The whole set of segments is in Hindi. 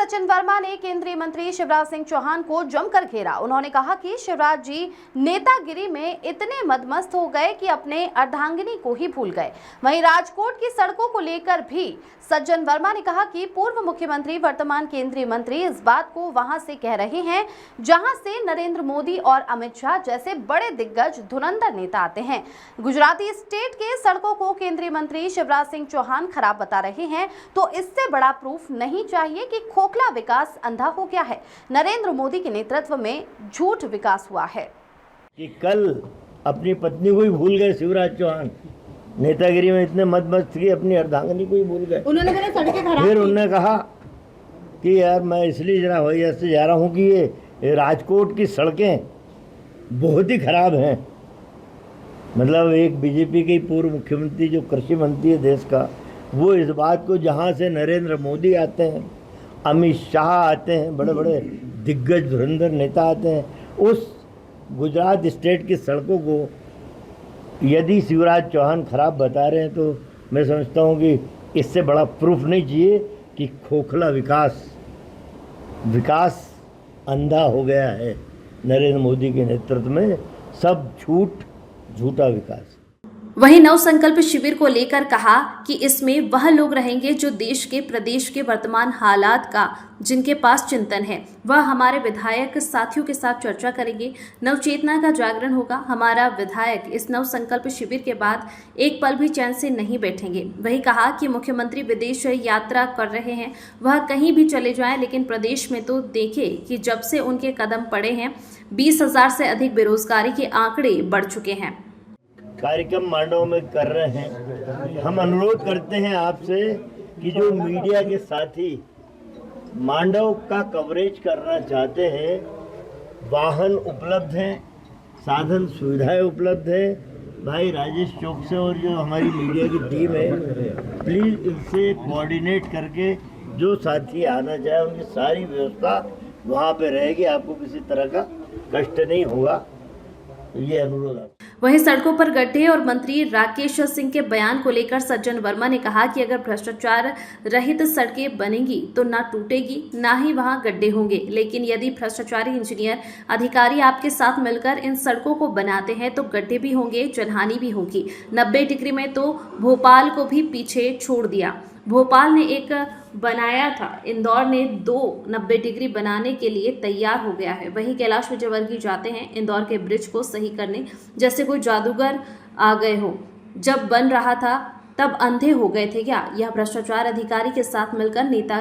सचिन वर्मा ने केंद्रीय मंत्री शिवराज सिंह चौहान को जमकर घेरा। उन्होंने कहा कि शिवराज जी नेतागिरी में इतने मदमस्त हो गए कि अपने अर्धांगिनी को ही भूल गए। वहीं राजकोट की सड़कों को लेकर भी सज्जन वर्मा ने कहा कि पूर्व मुख्यमंत्री वर्तमान केंद्रीय मंत्री इस बात को वहां से कह रहे हैं जहां से नरेंद्र मोदी और अमित शाह जैसे बड़े दिग्गज धुरंधर नेता आते हैं। गुजराती स्टेट के सड़कों को केंद्रीय मंत्री शिवराज सिंह चौहान खराब बता रहे हैं तो इससे बड़ा प्रूफ नहीं चाहिए कि खोखला विकास अंधा हो गया है। नरेंद्र मोदी के नेतृत्व में झूठ विकास हुआ है। कि कल अपनी पत्नी को ही भूल गए शिवराज चौहान, नेतागिरी में इतने मदमस्त की अपनी अर्धांगिनी को ही भूल गए। उन्होंने बोला सड़कें खराब। फिर उन्होंने कहा कि यार मैं इसलिए जरा हवाई जहाज से जा रहा हूँ कि ये राजकोट की सड़कें बहुत ही खराब हैं। मतलब एक बीजेपी के पूर्व मुख्यमंत्री जो कृषि मंत्री है देश का, वो इस बात को जहाँ से नरेंद्र मोदी आते हैं, अमित शाह आते हैं, बड़े बड़े दिग्गज धुरंधर नेता आते हैं, उस गुजरात स्टेट की सड़कों को यदि शिवराज चौहान खराब बता रहे हैं तो मैं समझता हूँ कि इससे बड़ा प्रूफ नहीं चाहिए कि खोखला विकास अंधा हो गया है। नरेंद्र मोदी के नेतृत्व में सब झूठा विकास। वहीं नव संकल्प शिविर को लेकर कहा कि इसमें वह लोग रहेंगे जो देश के प्रदेश के वर्तमान हालात का जिनके पास चिंतन है, वह हमारे विधायक साथियों के साथ चर्चा करेंगे। नवचेतना का जागरण होगा। हमारा विधायक इस नव संकल्प शिविर के बाद एक पल भी चैन से नहीं बैठेंगे। वही कहा कि मुख्यमंत्री विदेश यात्रा कर रहे हैं, वह कहीं भी चले जाएं, लेकिन प्रदेश में तो देखें कि जब से उनके कदम पड़े हैं 20,000 से अधिक बेरोजगारी के आंकड़े बढ़ चुके हैं। कार्यक्रम मांडव में कर रहे हैं। हम अनुरोध करते हैं आपसे कि जो मीडिया के साथी मांडव का कवरेज करना चाहते हैं, वाहन उपलब्ध हैं, साधन सुविधाएं उपलब्ध है। भाई राजेश चौक से और जो हमारी मीडिया की टीम है, प्लीज़ इनसे कोऑर्डिनेट करके जो साथी आना चाहे उनकी सारी व्यवस्था वहाँ पे रहेगी, आपको किसी तरह का कष्ट नहीं होगा। ये अनुरोध है। वहीं सड़कों पर गड्ढे और मंत्री राकेश सिंह के बयान को लेकर सज्जन वर्मा ने कहा कि अगर भ्रष्टाचार रहित सड़कें बनेंगी तो ना टूटेगी ना ही वहां गड्ढे होंगे, लेकिन यदि भ्रष्टाचारी इंजीनियर अधिकारी आपके साथ मिलकर इन सड़कों को बनाते हैं तो गड्ढे भी होंगे, जनहानि भी होगी। 90 डिग्री में तो भोपाल को भी पीछे छोड़ दिया। भोपाल ने एक बनाया था, इंदौर ने 2 90 डिग्री बनाने के लिए तैयार हो गया है। वहीं कैलाश विजयवर्गीय जाते हैं इंदौर के ब्रिज को सही करने, जैसे कोई जादूगर आ गए हो। जब बन रहा था तब अंधे हो गए थे क्या? यह भ्रष्टाचार अधिकारी के साथ मिलकर नेता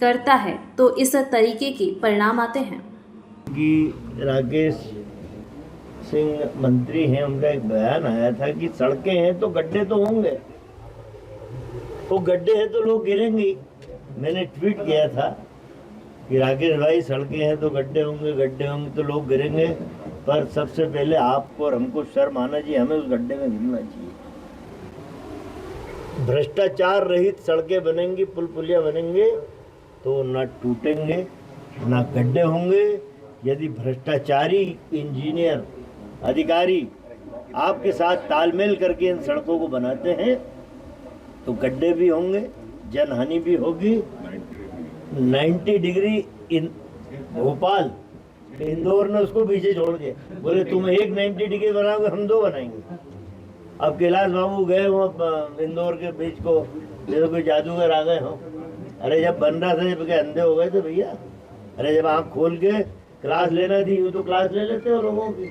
करता है तो इस तरीके के परिणाम आते हैं। कि राकेश सिंह मंत्री हैं, उनका एक बयान आया था कि सड़कें हैं तो गड्ढे तो होंगे, वो गड्ढे हैं तो लोग गिरेंगे। मैंने ट्वीट किया था कि राकेश भाई सड़कें हैं तो गड्ढे होंगे तो लोग गिरेंगे, पर सबसे पहले आपको और हमको शर्म आना चाहिए, हमें उस गड्ढे में गिरना चाहिए। भ्रष्टाचार रहित सड़कें बनेंगी, पुल पुलिया बनेंगे तो ना टूटेंगे ना गड्ढे होंगे। यदि भ्रष्टाचारी इंजीनियर अधिकारी आपके साथ तालमेल करके इन सड़कों को बनाते हैं तो गड्ढे भी होंगे, जनहानि भी होगी। 90 डिग्री इन भोपाल, इंदौर ने उसको पीछे छोड़ के बोले तुम एक 90 डिग्री बनाओगे, हम 2 बनाएंगे। अब कैलाश बाबू गए वो इंदौर के ब्रिज को, जैसे कोई जादूगर आ गए हो। अरे जब बन रहा था, जब अंधे हो गए थे भैया? अरे जब आँख खोल के क्लास लेना थी, यूँ तो क्लास ले लेते हो लोगों की।